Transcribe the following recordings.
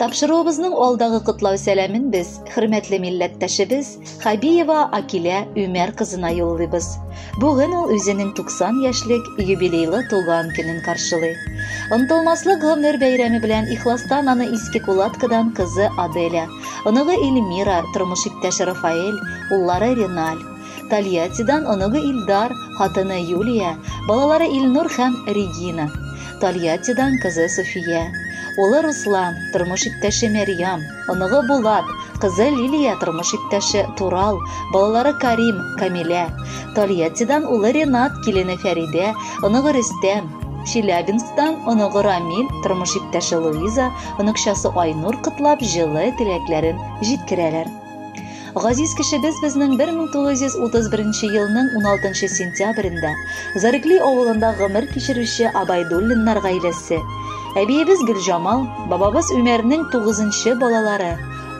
Тапшыруыбызның алдагы котлау сәламен без хөрмәтле милләттәшебез Хабиева Акилә Үмәр кызына юллыйбыз. Бүген ул үзенең 90 яшьлек юбилейлы туган көнен каршылый. Онтылмаслык гомер бәйрәме белән ихластан аны иске кулаткадан кызы Аделя, оныгы Эльмира, тормыш иптәше Рафаэль, уллары Реналь, Тольяттидан оныгы Илдар, хатыны Юлия, балалары Илнур һәм Регина, Тольяттидан кызы София, улы Руслан, тормыш иптәше Мәрьям, оныгы Булат, кызы Лилия, тормыш иптәше Турал, балалары Карим, Камилә, Тольяттидан улы Ренат, килене Фәридә, оныгы Рөстәм, Челябинсктан оныгы Рамил, тормыш иптәше Луиза, оныкчасы Айнур котлап җылы теләкләрен җиткерәләр. Газиз кешебез безнең 1931 елның 16 сентябрендә Зарыкли авылында гомер кичерүче Абайдуллиннар гаиләсе, әбиебез Гөлҗамал, бабабыз Үмәрнең 9-нчы балалары,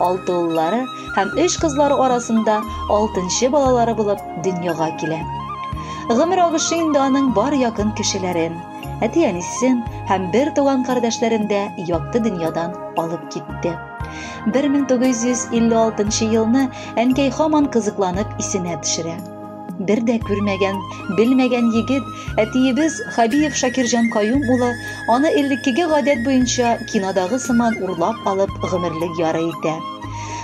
6 уллары һәм 3 кызлары арасында 6-нчы балалары булып дөньяга килә. Гомер агышы инде аның бар якын кешеләрен, әти-әнисен һәм бер туган кардәшләрен дә якты дөньядан алып китте. 1956 елны әнкәй һаман кызыкланып исенә төшерә. Бер дә күрмәгән, белмәгән егет, әтиебез Хабиев Шакирҗан Каюм улы аны элеккеге гадәт буенча кинодагы сыман урлап алып гомерлек яры итә.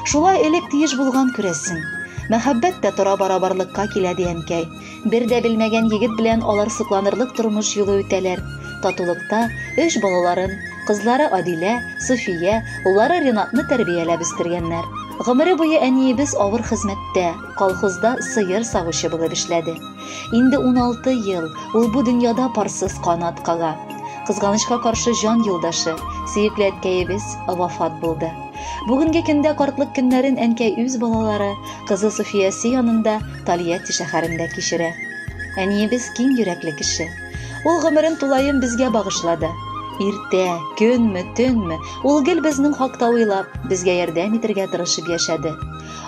Шулай элек тиеш булган күрәсең. Мәхәббәт тә тора барабарлыкка килә дигәнкәй. Бер дә белмәгән егет белән алар сокланырлык тормыш юлы үтәләр. Татулыкта 3 балаларын, кызлары Адилә, София, уллары Ренатны тәрбияләп үстергәннәр. Гомере буе әниебез авыр хезмәттә, колхозда сыер сагучы булып эшләде. Инде 16 ел ул бу дөньяда парсыз канат кага. Кызганычка каршы җан юлдашы, сөекле әткәебез вафат булды. Бүгенге көндә картлык көннәрен әнкәй үз балалары, кызы Софиясе янында Тольятти шәһәрендә кичерә. Әниебез киң йөрәкле кеше. Ул гомерен тулаем безгә багышлады. Иртә, көнме, төнме, ул гел безнең хакта уйлап, безгә ярдәм итәргә тырышып яшәде.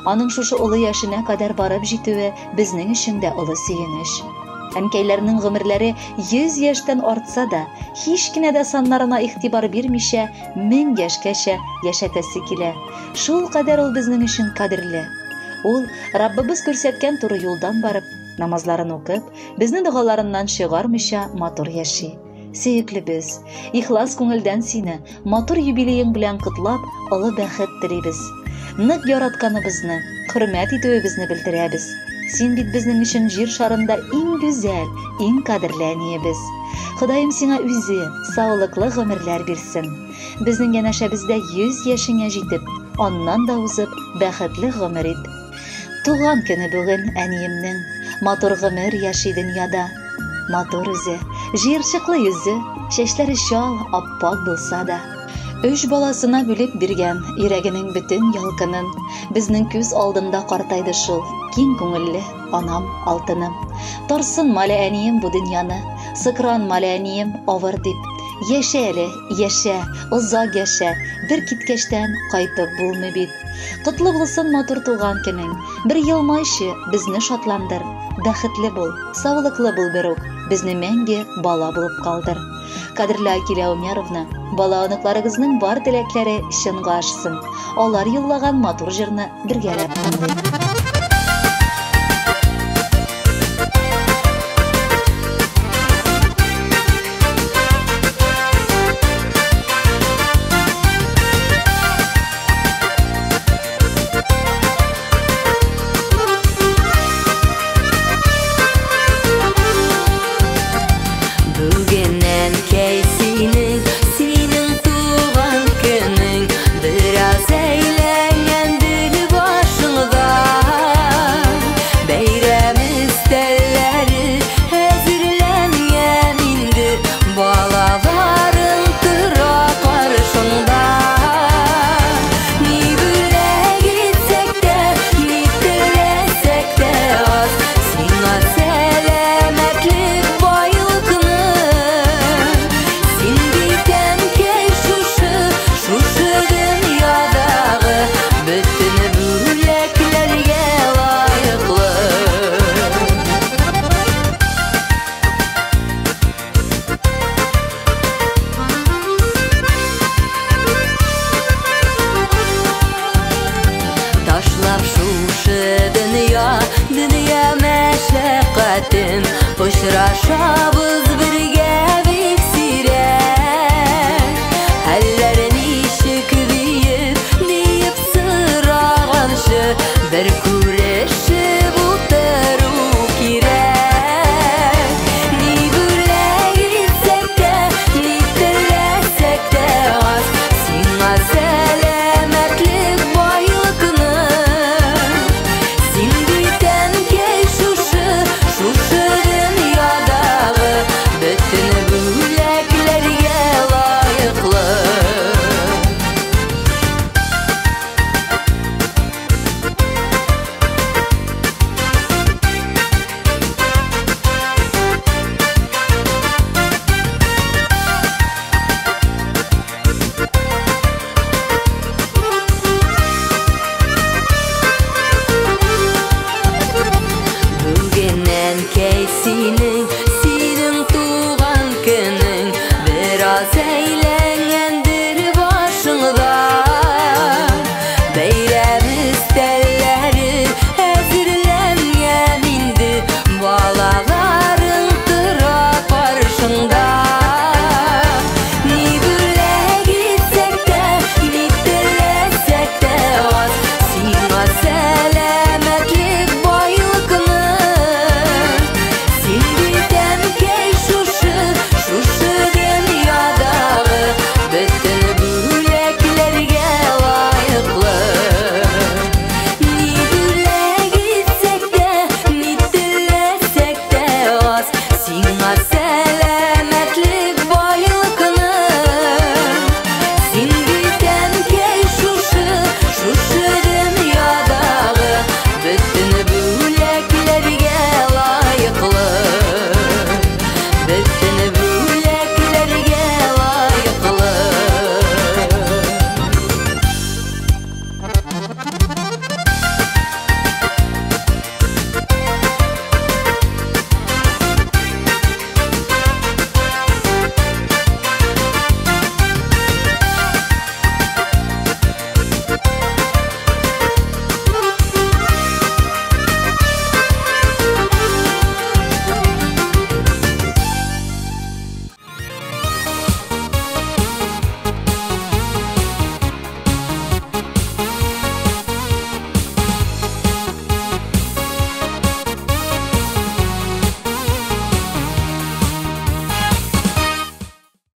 Аның шушы олы яшенә кадәр барып җитүе безнең өчен дә олы сөенеч. Әнкәйләрнең гомерләре 100 яшьтән артса да, һич кенә дә саннарына игътибар бирмичә 1000 яшькәчә яшәтәсе килә. Шул кадәр ул безнең өчен кадерле. Ул Раббыбыз күрсәткән туры юлдан барып, намазларын укып, безнең дугаларыннан чыгармыйча матур яши. Сөеклебез, ихлас күңелдән сине матур юбилеең белән котлап, олы бәхет телибез. Нык яратканыбызны, хөрмәт итүебезне белдерәбез. Син бит безнең өчен җир шарында иң гүзәл, иң кадерле әниебез. Ходаем сиңа үзе саулыклы гомерләр бирсен. Безнең янәшәбездә 100 яшеңә җитеп, аннан да узып бәхетле гомер ит. Туган көне бүген әниемнең, матур гомер яши дөньяда. Матур үзе, җыерчыклы йөзе, чәчләре шал, аппак булса да. 3 баласына бүлеп биргән йөрәгенең бөтен ялкынын безнең күз алдында картайды шул киң күңелле анам алтыным. Тарсын мале әнием бу дөньяны, сыкран мале әнием авыр дип. Яшә әле, яшә, озак яшә, бер киткәчтән кайтып булмый бит. Котлы булсын матур туган көнең, бер елмайчы безне шатландыр. Бәхетле бул, саулыклы бул бер үк, безне мәңге бала булып калдыр. Кадерле Акилә Үмәровна, бала оныкларыгызның бар теләкләре чынга ашсын. Алар юллаган матур җырны бергәләп тыңлыйк.